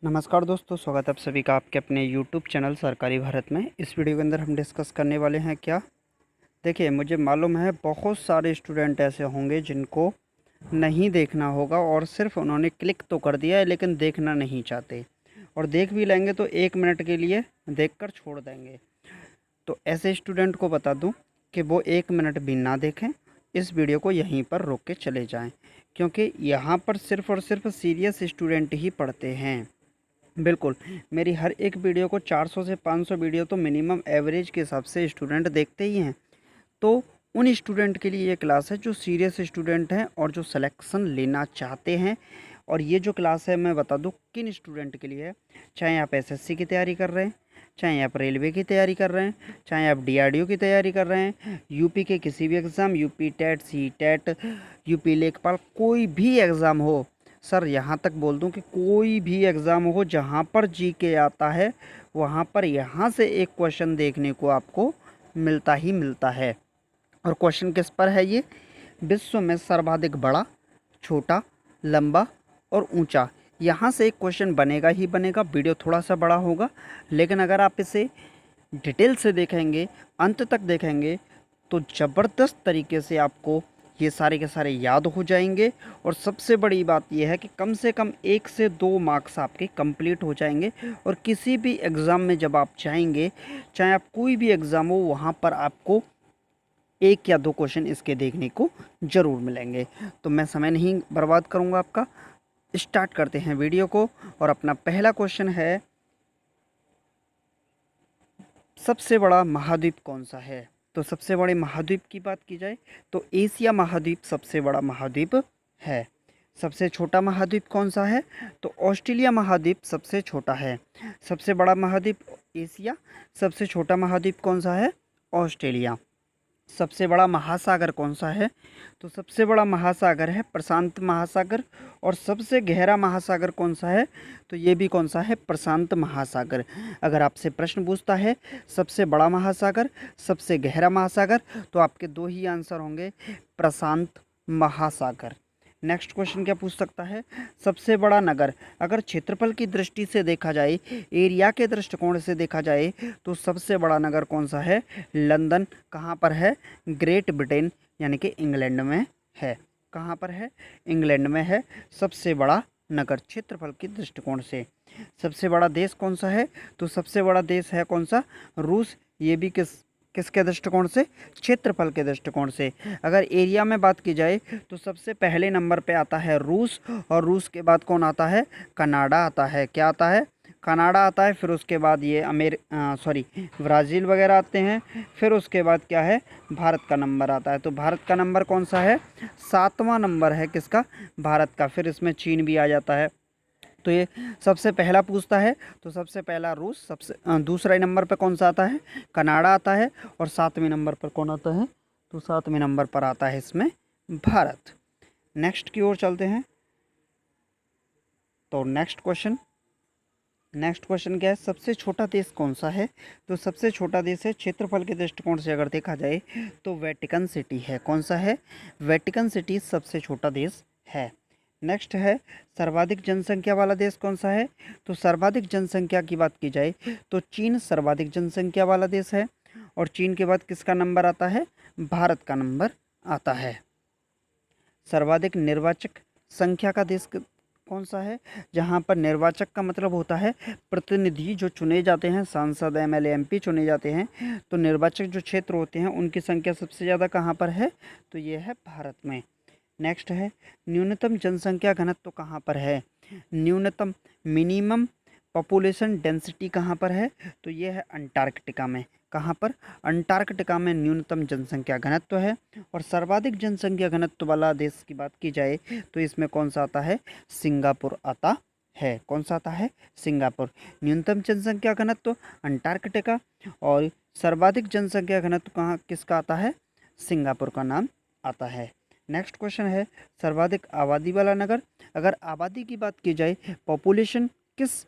नमस्कार दोस्तों, स्वागत है आप सभी का आपके अपने यूट्यूब चैनल सरकारी भारत में। इस वीडियो के अंदर हम डिस्कस करने वाले हैं क्या। देखिए, मुझे मालूम है बहुत सारे स्टूडेंट ऐसे होंगे जिनको नहीं देखना होगा और सिर्फ उन्होंने क्लिक तो कर दिया है लेकिन देखना नहीं चाहते, और देख भी लेंगे तो 1 मिनट के लिए देखकर छोड़ देंगे। तो ऐसे स्टूडेंट को बता दूं कि वो 1 मिनट भी ना देखें, इस वीडियो को यहीं पर रोक के चले जाएं, क्योंकि यहाँ पर सिर्फ और सिर्फ सीरियस स्टूडेंट ही पढ़ते हैं। बिल्कुल, मेरी हर एक वीडियो को 400 से 500 वीडियो तो मिनिमम एवरेज के हिसाब से स्टूडेंट देखते ही हैं। तो उन स्टूडेंट के लिए ये क्लास है जो सीरियस स्टूडेंट हैं और जो सिलेक्शन लेना चाहते हैं। और ये जो क्लास है मैं बता दूं किन स्टूडेंट के लिए है। चाहे आप एसएससी की तैयारी कर रहे हैं, चाहे आप रेलवे की तैयारी कर रहे हैं, चाहे आप डीआरडीओ की तैयारी कर रहे हैं, यूपी के किसी भी exam, UP TET, C TET, UP Lekhpal, कोई भी एग्ज़ाम हो। सर यहाँ तक बोल दूं कि कोई भी एग्ज़ाम हो जहाँ पर जीके आता है, वहाँ पर यहाँ से एक क्वेश्चन देखने को आपको मिलता ही मिलता है। और क्वेश्चन किस पर है ये? विश्व में सर्वाधिक बड़ा, छोटा, लंबा और ऊंचा, यहाँ से एक क्वेश्चन बनेगा ही बनेगा। वीडियो थोड़ा सा बड़ा होगा, लेकिन अगर आप इसे डिटेल से देखेंगे, अंत तक देखेंगे, तो ज़बरदस्त तरीके से आपको ये सारे के सारे याद हो जाएंगे। और सबसे बड़ी बात यह है कि कम से कम 1 से 2 मार्क्स आपके कंप्लीट हो जाएंगे। और किसी भी एग्ज़ाम में जब आप जाएंगे, चाहे आप कोई भी एग्ज़ाम हो, वहाँ पर आपको 1 या 2 क्वेश्चन इसके देखने को ज़रूर मिलेंगे। तो मैं समय नहीं बर्बाद करूँगा आपका, स्टार्ट करते हैं वीडियो को। और अपना पहला क्वेश्चन है, सबसे बड़ा महाद्वीप कौन सा है? तो सबसे बड़े महाद्वीप की बात की जाए तो एशिया महाद्वीप सबसे बड़ा महाद्वीप है। सबसे छोटा महाद्वीप कौन सा है? तो ऑस्ट्रेलिया महाद्वीप सबसे छोटा है। सबसे बड़ा महाद्वीप एशिया, सबसे छोटा महाद्वीप कौन सा है? ऑस्ट्रेलिया। सबसे बड़ा महासागर कौन सा है? तो सबसे बड़ा महासागर है प्रशांत महासागर। और सबसे गहरा महासागर कौन सा है? तो ये भी कौन सा है? प्रशांत महासागर। अगर आपसे प्रश्न पूछता है सबसे बड़ा महासागर, सबसे गहरा महासागर, तो आपके 2 ही आंसर होंगे, प्रशांत महासागर। नेक्स्ट क्वेश्चन क्या पूछ सकता है? सबसे बड़ा नगर, अगर क्षेत्रफल की दृष्टि से देखा जाए, एरिया के दृष्टिकोण से देखा जाए, तो सबसे बड़ा नगर कौन सा है? लंदन। कहाँ पर है? ग्रेट ब्रिटेन यानी कि इंग्लैंड में है। कहाँ पर है? इंग्लैंड में है सबसे बड़ा नगर क्षेत्रफल के दृष्टिकोण से। सबसे बड़ा देश कौन सा है? तो सबसे बड़ा देश है कौन सा? रूस। ये भी किसके दृष्टिकोण से? क्षेत्रफल के दृष्टिकोण से। अगर एरिया में बात की जाए तो सबसे पहले नंबर पे आता है रूस, और रूस के बाद कौन आता है? कनाडा आता है। क्या आता है? कनाडा आता है। फिर उसके बाद ये ब्राज़ील वगैरह आते हैं। फिर उसके बाद क्या है? भारत का नंबर आता है। तो भारत का नंबर कौन सा है? 7वां नंबर है किसका? भारत का। फिर इसमें चीन भी आ जाता है। तो ये सबसे पहला पूछता है तो सबसे पहला रूस, दूसरे नंबर पर कौन सा आता है? कनाडा आता है। और 7वें नंबर पर कौन आता है? तो 7वें नंबर पर आता है इसमें भारत। नेक्स्ट की ओर चलते हैं। तो नेक्स्ट क्वेश्चन क्या है? सबसे छोटा देश कौन सा है? तो सबसे छोटा देश है क्षेत्रफल के दृष्टिकोण से अगर देखा जाए तो वेटिकन सिटी है। कौन सा है? वेटिकन सिटी सबसे छोटा देश है। नेक्स्ट है, सर्वाधिक जनसंख्या वाला देश कौन सा है? तो सर्वाधिक जनसंख्या की बात की जाए तो चीन सर्वाधिक जनसंख्या वाला देश है। और चीन के बाद किसका नंबर आता है? भारत का नंबर आता है। सर्वाधिक निर्वाचक संख्या का देश कौन सा है? जहाँ पर निर्वाचक का मतलब होता है प्रतिनिधि जो चुने जाते हैं, सांसद, एमएलए, एमपी चुने जाते हैं। तो निर्वाचक जो क्षेत्र होते हैं उनकी संख्या सबसे ज़्यादा कहाँ पर है? तो ये है भारत में। नेक्स्ट है, न्यूनतम जनसंख्या घनत्व कहाँ पर है? न्यूनतम, मिनिमम पॉपुलेशन डेंसिटी कहाँ पर है? तो ये है अंटार्कटिका में। कहाँ पर? अंटार्कटिका में न्यूनतम जनसंख्या घनत्व है। और सर्वाधिक जनसंख्या घनत्व वाला देश की बात की जाए तो इसमें कौन सा आता है? सिंगापुर आता है। कौन सा आता है? सिंगापुर। न्यूनतम जनसंख्या घनत्व अंटार्कटिका, और सर्वाधिक जनसंख्या घनत्व कहाँ किसका आता है? सिंगापुर का नाम आता है। नेक्स्ट क्वेश्चन है, सर्वाधिक आबादी वाला नगर, अगर आबादी की बात की जाए, पॉपुलेशन किस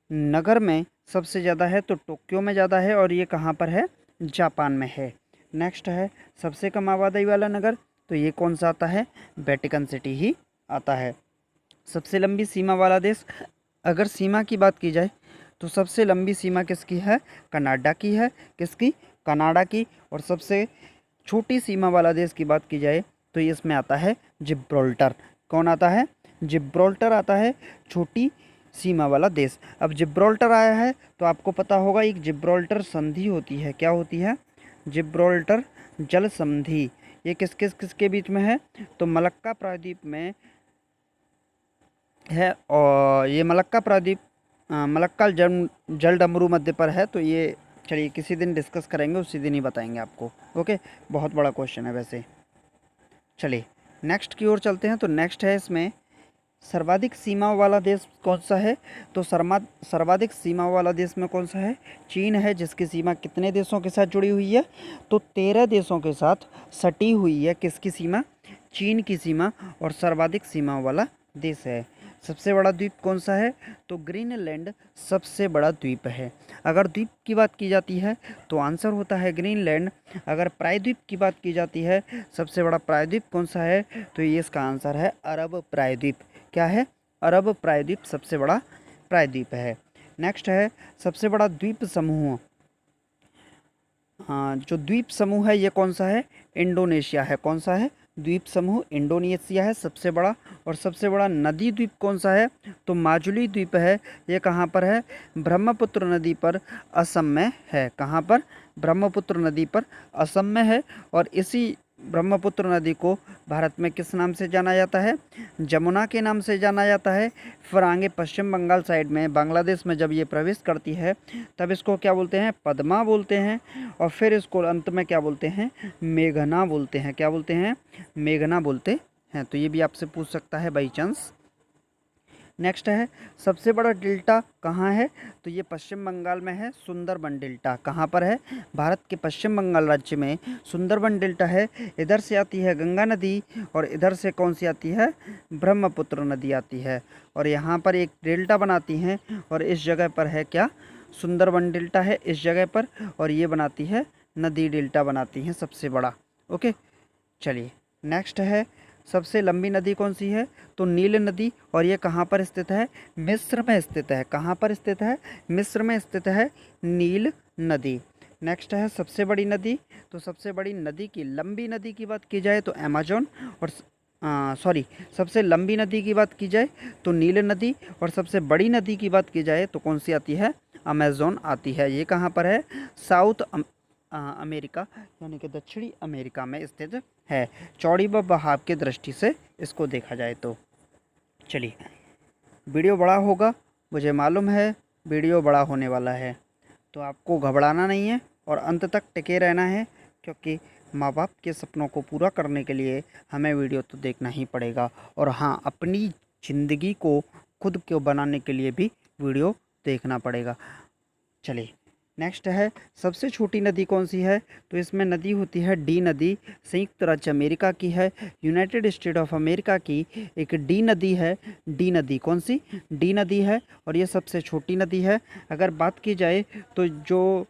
नगर में सबसे ज़्यादा है? तो टोक्यो में ज़्यादा है, और ये कहाँ पर है? जापान में है। नेक्स्ट है, सबसे कम आबादी वाला नगर, तो ये कौन सा आता है? वेटिकन सिटी ही आता है। सबसे लंबी सीमा वाला देश, अगर सीमा की बात की जाए तो सबसे लंबी सीमा किसकी है? कनाडा की है। किसकी? कनाडा की। और सबसे छोटी सीमा वाला देश की बात की जाए तो ये इसमें आता है जिब्राल्टर। कौन आता है? जिब्राल्टर आता है छोटी सीमा वाला देश। अब जिब्राल्टर आया है तो आपको पता होगा एक जिब्राल्टर संधि होती है। क्या होती है? जिब्राल्टर जल संधि। ये किस किस किसके बीच में है? तो मलक्का प्रायद्वीप में है। और ये मलक्का प्रायद्वीप मलक्का जल डमरू मध्य पर है। तो ये चलिए किसी दिन डिस्कस करेंगे, उसी दिन ही बताएंगे आपको। ओके, बहुत बड़ा क्वेश्चन है वैसे। चलिए नेक्स्ट की ओर चलते हैं। तो नेक्स्ट है इसमें सर्वाधिक सीमा वाला देश कौन सा है? तो सर्वाधिक सीमा वाला देश में कौन सा है? चीन है, जिसकी सीमा कितने देशों के साथ जुड़ी हुई है? तो 13 देशों के साथ सटी हुई है। किसकी सीमा? चीन की सीमा। और सर्वाधिक सीमा वाला देश है। सबसे बड़ा द्वीप कौन सा है? तो ग्रीनलैंड सबसे बड़ा द्वीप है। अगर द्वीप की बात की जाती है तो आंसर होता है ग्रीनलैंड। अगर प्रायद्वीप की बात की जाती है, सबसे बड़ा प्रायद्वीप कौन सा है? तो ये इसका आंसर है अरब प्रायद्वीप। क्या है? अरब प्रायद्वीप सबसे बड़ा प्रायद्वीप है। नेक्स्ट है सबसे बड़ा द्वीप समूह। हाँ, जो द्वीप समूह है ये कौन सा है? इंडोनेशिया है। कौन सा है? द्वीप समूह इंडोनेशिया है सबसे बड़ा। और सबसे बड़ा नदी द्वीप कौन सा है? तो माजुली द्वीप है। ये कहाँ पर है? ब्रह्मपुत्र नदी पर, असम में है। कहाँ पर? ब्रह्मपुत्र नदी पर, असम में है। और इसी ब्रह्मपुत्र नदी को भारत में किस नाम से जाना जाता है? जमुना के नाम से जाना जाता है। फिर आगे पश्चिम बंगाल साइड में, बांग्लादेश में जब ये प्रवेश करती है तब इसको क्या बोलते हैं? पद्मा बोलते हैं। और फिर इसको अंत में क्या बोलते हैं? मेघना बोलते हैं। क्या बोलते हैं? मेघना बोलते हैं। तो ये भी आपसे पूछ सकता है बाई चांस। नेक्स्ट है सबसे बड़ा डेल्टा कहाँ है? तो ये पश्चिम बंगाल में है, सुंदरबन डेल्टा। कहाँ पर है? भारत के पश्चिम बंगाल राज्य में सुंदरबन डेल्टा है। इधर से आती है गंगा नदी और इधर से कौन सी आती है? ब्रह्मपुत्र नदी आती है। और यहाँ पर एक डेल्टा बनाती हैं और इस जगह पर है क्या? सुंदरबन डेल्टा है इस जगह पर। और ये बनाती है नदी डेल्टा बनाती हैं सबसे बड़ा। ओके, चलिए नेक्स्ट है सबसे लंबी नदी कौन सी है? तो नील नदी। और ये कहाँ पर स्थित है? मिस्र में स्थित है। कहाँ पर स्थित है? मिस्र में स्थित है नील नदी। नेक्स्ट है सबसे बड़ी नदी। तो सबसे बड़ी नदी की लंबी नदी की बात की जाए तो अमेजोन। और सॉरी, सबसे लंबी नदी की बात की जाए तो नील नदी। और सबसे बड़ी नदी की बात की जाए तो कौन सी आती है? अमेजोन आती है। ये कहाँ पर है? साउथ अमेरिका यानी कि दक्षिणी अमेरिका में स्थित है, चौड़ी व बहाव की दृष्टि से इसको देखा जाए तो। चलिए, वीडियो बड़ा होगा, मुझे मालूम है वीडियो बड़ा होने वाला है, तो आपको घबराना नहीं है और अंत तक टिके रहना है, क्योंकि माँ बाप के सपनों को पूरा करने के लिए हमें वीडियो तो देखना ही पड़ेगा। और हाँ, अपनी ज़िंदगी को खुद को बनाने के लिए भी वीडियो देखना पड़ेगा। चलिए नेक्स्ट है सबसे छोटी नदी कौन सी है? तो इसमें नदी होती है डी नदी। संयुक्त राज्य अमेरिका की है, यूनाइटेड स्टेट ऑफ अमेरिका की एक डी नदी है। डी नदी कौन सी? डी नदी है और ये सबसे छोटी नदी है। अगर बात की जाए तो जो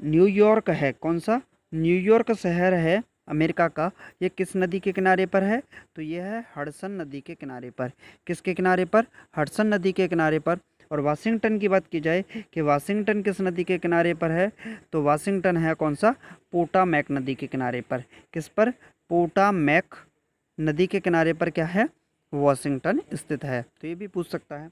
न्यूयॉर्क है, कौन सा? न्यूयॉर्क शहर है अमेरिका का, ये किस नदी के किनारे पर है? तो ये है हडसन नदी के किनारे पर। किसके किनारे पर? हडसन नदी के किनारे पर। और वाशिंगटन की बात की जाए कि वाशिंगटन किस नदी के किनारे पर है? तो वाशिंगटन है कौन सा? पोटामैक नदी के किनारे पर। किस पर? पोटामैक नदी के किनारे पर क्या है? वाशिंगटन स्थित है। तो ये भी पूछ सकता है।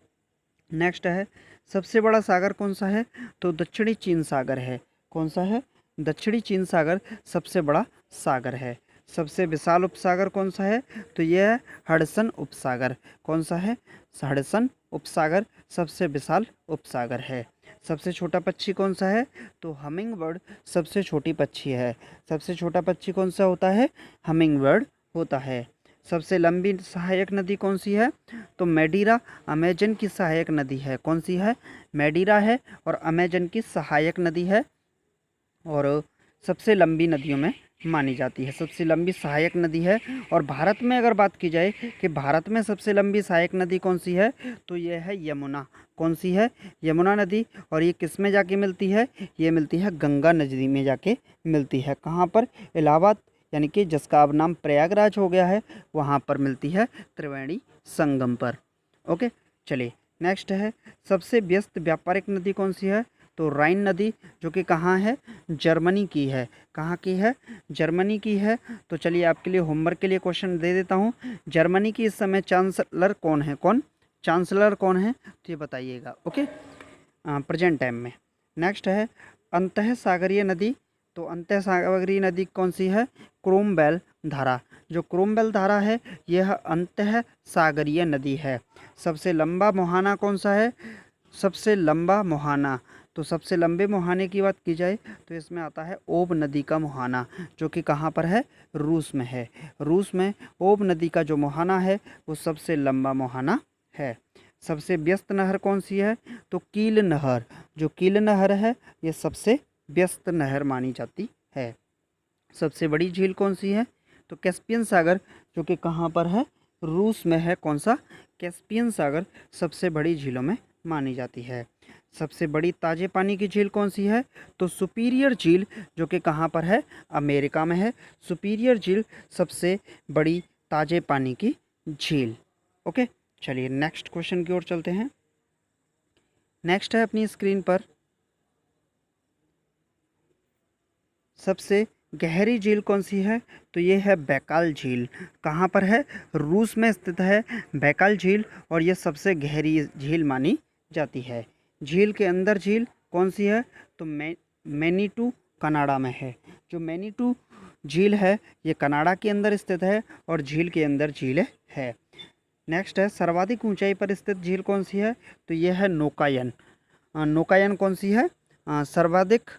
नेक्स्ट है सबसे बड़ा सागर कौन सा है? तो दक्षिणी चीन सागर है। कौन सा है? दक्षिणी चीन सागर सबसे बड़ा सागर है। सबसे विशाल उपसागर कौन सा है? तो यह है हडसन उपसागर। कौन सा है? हडसन उपसागर सबसे विशाल उपसागर है। सबसे छोटा पक्षी कौन सा है? तो हमिंग बर्ड सबसे छोटी पक्षी है। सबसे छोटा पक्षी कौन सा होता है? हमिंग बर्ड होता है। सबसे लंबी सहायक नदी कौन सी है? तो मेडीरा अमेजन की सहायक नदी है। कौन सी है? मेडीरा है और अमेजन की सहायक नदी है और सबसे लंबी नदियों में मानी जाती है। सबसे लंबी सहायक नदी है। और भारत में अगर बात की जाए कि भारत में सबसे लंबी सहायक नदी कौन सी है? तो यह है यमुना। कौन सी है? यमुना नदी। और ये किस में जाके मिलती है? ये मिलती है गंगा नदी में जाके मिलती है। कहाँ पर? इलाहाबाद, यानी कि जिसका अब नाम प्रयागराज हो गया है, वहाँ पर मिलती है त्रिवेणी संगम पर। ओके, चलिए नेक्स्ट है सबसे व्यस्त व्यापारिक नदी कौन सी है? तो राइन नदी, जो कि कहाँ है? जर्मनी की है। कहाँ की है? जर्मनी की है। तो चलिए आपके लिए होमवर्क के लिए क्वेश्चन दे देता हूँ। जर्मनी की इस समय चांसलर कौन है? कौन चांसलर कौन है? तो ये बताइएगा। ओके, प्रेजेंट टाइम में। नेक्स्ट है अंतः सागरीय नदी। तो अंतः सागरीय नदी कौन सी है? क्रोमबेल धारा। जो क्रोमबेल धारा है यह अंतः सागरीय नदी है। सबसे लंबा मुहाना कौन सा है? सबसे लंबा मुहाना, तो सबसे लंबे मुहाने की बात की जाए तो इसमें आता है ओब नदी का मुहाना, जो कि कहाँ पर है? रूस में है। रूस में ओब नदी का जो मुहाना है वो सबसे लंबा मुहाना है। सबसे व्यस्त नहर कौन सी है? तो कील नहर। जो कील नहर है ये सबसे व्यस्त नहर मानी जाती है। सबसे बड़ी झील कौन सी है? तो कैस्पियन सागर, जो कि कहाँ पर है? रूस में है। कौन सा? कैस्पियन सागर सबसे बड़ी झीलों में मानी जाती है। सबसे बड़ी ताजे पानी की झील कौन सी है? तो सुपीरियर झील, जो कि कहाँ पर है? अमेरिका में है। सुपीरियर झील सबसे बड़ी ताजे पानी की झील। ओके, चलिए नेक्स्ट क्वेश्चन की ओर चलते हैं। नेक्स्ट है अपनी स्क्रीन पर सबसे गहरी झील कौन सी है? तो ये है बैकाल झील। कहाँ पर है? रूस में स्थित है बैकाल झील, और ये सबसे गहरी झील मानी जाती है। झील के अंदर झील कौन सी है? तो मैनीटू कनाडा में है। जो मैनीटू झील है ये कनाडा के अंदर स्थित है और झील के अंदर झील है। नेक्स्ट है सर्वाधिक ऊंचाई पर स्थित झील कौन सी है? तो ये है नौकायन। नौकायन कौन सी है? सर्वाधिक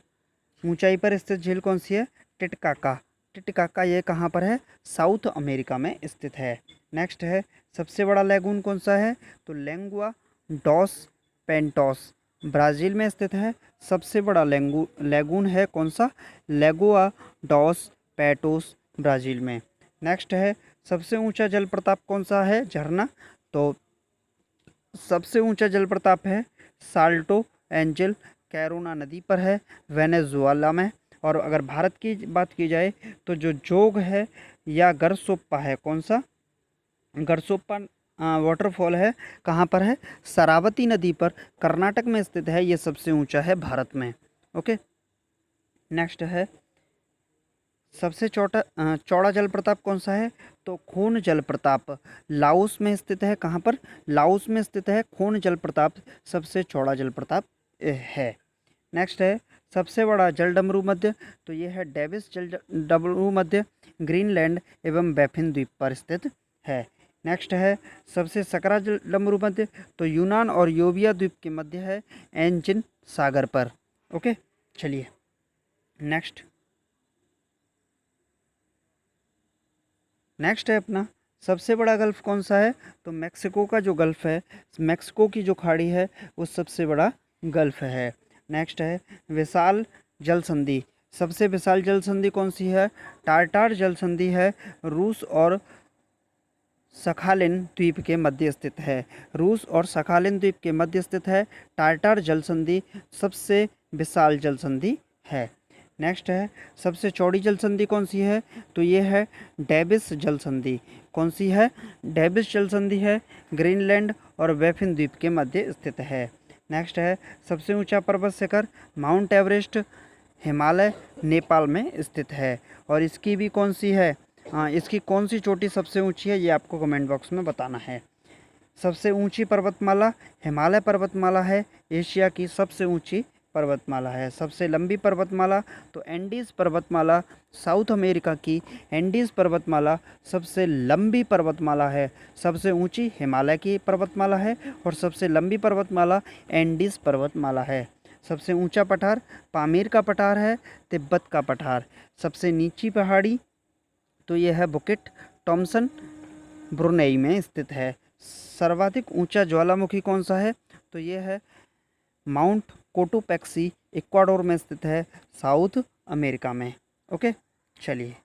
ऊंचाई पर स्थित झील कौन सी है? टिटकाका। टिटकाका ये कहाँ पर है? साउथ अमेरिका में स्थित है। नेक्स्ट है सबसे बड़ा लैगून कौन सा है? तो लेंगुआ डॉस पेंटोस ब्राज़ील में स्थित है। सबसे बड़ा लैगून है कौन सा? लेगुआ डॉस पेटोस ब्राज़ील में। नेक्स्ट है सबसे ऊंचा जलप्रपात कौन सा है? झरना। तो सबसे ऊंचा जलप्रपात है साल्टो एंजल कैरोना नदी पर है, वेनेजुएला में। और अगर भारत की बात की जाए तो जो जोग है या गरसोप्पा है, कौन सा? गरसोप्पा वाटरफॉल है, कहाँ पर है? शरावती नदी पर, कर्नाटक में स्थित है। ये सबसे ऊंचा है भारत में। ओके, नेक्स्ट है सबसे चौड़ा जलप्रपात कौन सा है? तो खून जलप्रपात लाओस में स्थित है। कहाँ पर? लाओस में स्थित है खून जलप्रपात, सबसे चौड़ा जलप्रपात है। नेक्स्ट है सबसे बड़ा जल डमरू मध्य। तो ये है डेविस जल डमरू मध्य, ग्रीनलैंड एवं बैफिन द्वीप पर स्थित है। नेक्स्ट है सबसे सकरा जल डमरू मध्य। तो यूनान और योविया द्वीप के मध्य है, एंजिन सागर पर। ओके, चलिए नेक्स्ट है अपना सबसे बड़ा गल्फ कौन सा है? तो मैक्सिको का जो गल्फ है, मैक्सिको की जो खाड़ी है वो सबसे बड़ा गल्फ है। नेक्स्ट है विशाल जल संधि। सबसे विशाल जल संधि कौन सी है? टार्टार जल संधि है, रूस और सखालिन द्वीप के मध्य स्थित है। रूस और सखालिन द्वीप के मध्य स्थित है टार्टार जल संधि, सबसे विशाल जल संधि है। नेक्स्ट है सबसे चौड़ी जल संधि कौन सी है? तो ये है डेविस जल संधि। कौन सी है? डेविस जल संधि है, ग्रीनलैंड और बैफिन द्वीप के मध्य स्थित है। नेक्स्ट है सबसे ऊंचा पर्वत शिखर माउंट एवरेस्ट, हिमालय नेपाल में स्थित है। और इसकी भी कौन सी है? हाँ, इसकी कौन सी चोटी सबसे ऊंची है ये आपको कमेंट बॉक्स में बताना है। सबसे ऊंची पर्वतमाला हिमालय पर्वतमाला है, एशिया की सबसे ऊंची पर्वतमाला है। सबसे लंबी पर्वतमाला तो एंडीज़ पर्वतमाला, साउथ अमेरिका की एंडीज़ पर्वतमाला सबसे लंबी पर्वतमाला है। सबसे ऊंची हिमालय की पर्वतमाला है और सबसे लंबी पर्वतमाला एंडीज़ पर्वतमाला है। सबसे ऊंचा पठार पामीर का पठार है, तिब्बत का पठार। सबसे नीची पहाड़ी तो ये है बुकिट टॉमसन, ब्रुनेई में स्थित है। सर्वाधिक ऊंचा ज्वालामुखी कौन सा है? तो ये है माउंट कोटोपैक्सी, इक्वाडोर में स्थित है, साउथ अमेरिका में। ओके, चलिए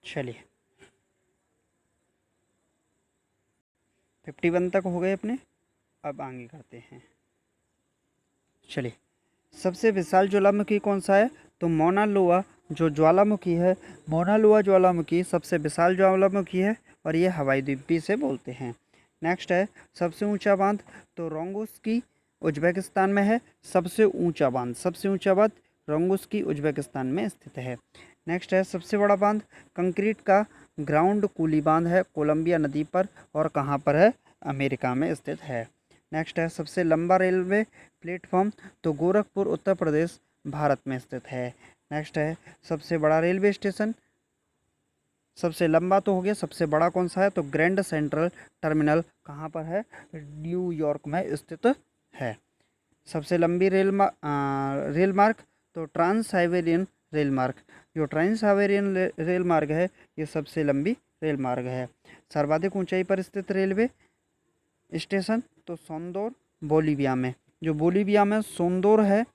चलिए 51 तक हो गए अपने। अब आगे करते हैं। चलिए सबसे विशाल ज्वालामुखी कौन सा है? तो मौना लोआ जो ज्वालामुखी है, मौना लोआ ज्वालामुखी सबसे विशाल ज्वालामुखी है और ये हवाई द्वीप भी इसे बोलते हैं। नेक्स्ट है सबसे ऊंचा बांध, तो रोंगुस्की उज्बेकिस्तान में है। सबसे ऊंचा बांध रोंगुस्की उज्बेकिस्तान में स्थित है। नेक्स्ट है सबसे बड़ा बांध, कंक्रीट का ग्राउंड कूली बांध है कोलंबिया नदी पर और कहाँ पर है? अमेरिका में स्थित है। नेक्स्ट है सबसे लंबा रेलवे प्लेटफॉर्म, तो गोरखपुर उत्तर प्रदेश भारत में स्थित है। नेक्स्ट है सबसे बड़ा रेलवे स्टेशन, सबसे लंबा तो हो गया, सबसे बड़ा कौन सा है? तो ग्रैंड सेंट्रल टर्मिनल कहाँ पर है? न्यूयॉर्क में स्थित है। सबसे लंबी रेल मार्ग, तो ट्रांस साइबेरियन रेल मार्ग, जो ट्रांस साइबेरियन रेल मार्ग है ये सबसे लंबी रेल मार्ग है। सर्वाधिक ऊंचाई पर स्थित रेलवे स्टेशन, तो सोंदोर बोलीविया में, जो बोलीविया में सोंदोर है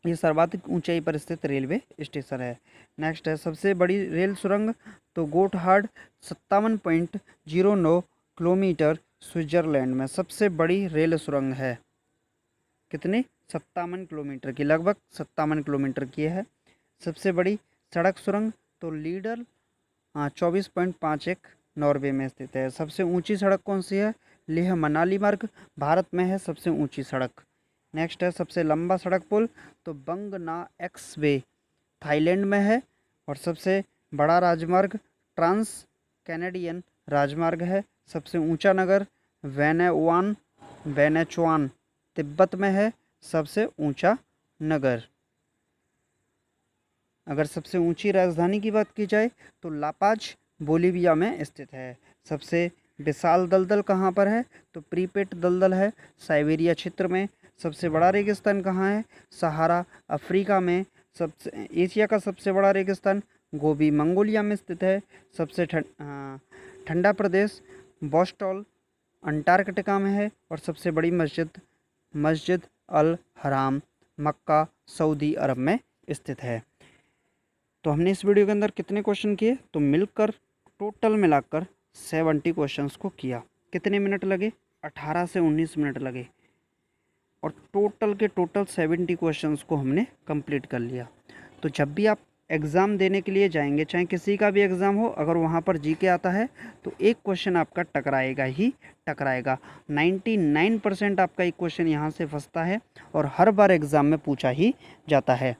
ये सर्वाधिक ऊंचाई पर स्थित रेलवे स्टेशन है। नेक्स्ट है सबसे बड़ी रेल सुरंग, तो गोटहार्ड 57.09 किलोमीटर स्विट्जरलैंड में सबसे बड़ी रेल सुरंग है। कितनी? 57 किलोमीटर की, लगभग 57 किलोमीटर की है। सबसे बड़ी सड़क सुरंग, तो लीडर 24.51 नॉर्वे में स्थित है। सबसे ऊंची सड़क कौन सी है? लेह मनाली मार्ग भारत में है सबसे ऊंची सड़क। नेक्स्ट है सबसे लंबा सड़क पुल, तो बंग ना एक्स वे थाईलैंड में है। और सबसे बड़ा राजमार्ग ट्रांस कैनेडियन राजमार्ग है। सबसे ऊंचा नगर वेनेचुआन तिब्बत में है सबसे ऊंचा नगर। अगर सबसे ऊंची राजधानी की बात की जाए तो लापाज बोलीविया में स्थित है। सबसे विशाल दलदल कहाँ पर है? तो प्रीपेट दलदल है साइबेरिया क्षेत्र में। सबसे बड़ा रेगिस्तान कहाँ है? सहारा अफ्रीका में। सबसे एशिया का सबसे बड़ा रेगिस्तान गोबी मंगोलिया में स्थित है। सबसे ठंडा प्रदेश बोस्टॉल अंटार्कटिका में है। और सबसे बड़ी मस्जिद अल हराम मक्का सऊदी अरब में स्थित है। तो हमने इस वीडियो के अंदर कितने क्वेश्चन किए? तो मिलकर टोटल मिलाकर 70 क्वेश्चंस को किया। कितने मिनट लगे? 18 से 19 मिनट लगे और टोटल के टोटल 70 क्वेश्चंस को हमने कंप्लीट कर लिया। तो जब भी आप एग्ज़ाम देने के लिए जाएंगे, चाहे किसी का भी एग्ज़ाम हो, अगर वहाँ पर जीके आता है तो एक क्वेश्चन आपका टकराएगा ही टकराएगा। 99% आपका एक क्वेश्चन यहाँ से फंसता है और हर बार एग्ज़ाम में पूछा ही जाता है।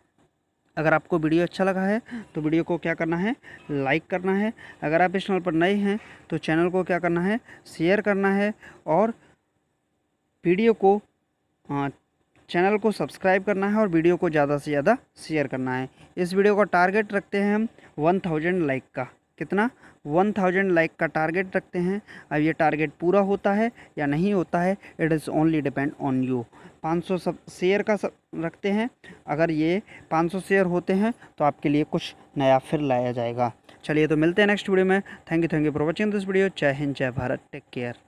अगर आपको वीडियो अच्छा लगा है तो वीडियो को क्या करना है? लाइक करना है। अगर आप इस चैनल पर नए हैं तो चैनल को क्या करना है? शेयर करना है और वीडियो को चैनल को सब्सक्राइब करना है और वीडियो को ज़्यादा से ज़्यादा शेयर करना है। इस वीडियो का टारगेट रखते हैं हम 1000 लाइक का। कितना? 1000 लाइक का टारगेट रखते हैं। अब ये टारगेट पूरा होता है या नहीं होता है, it is only depend on you. 500 सब शेयर का रखते हैं। अगर ये 500 शेयर होते हैं तो आपके लिए कुछ नया फिर लाया जाएगा। चलिए तो मिलते हैं नेक्स्ट वीडियो में। Thank you for watching this video. जय हिंद, जय भारत, टेक केयर।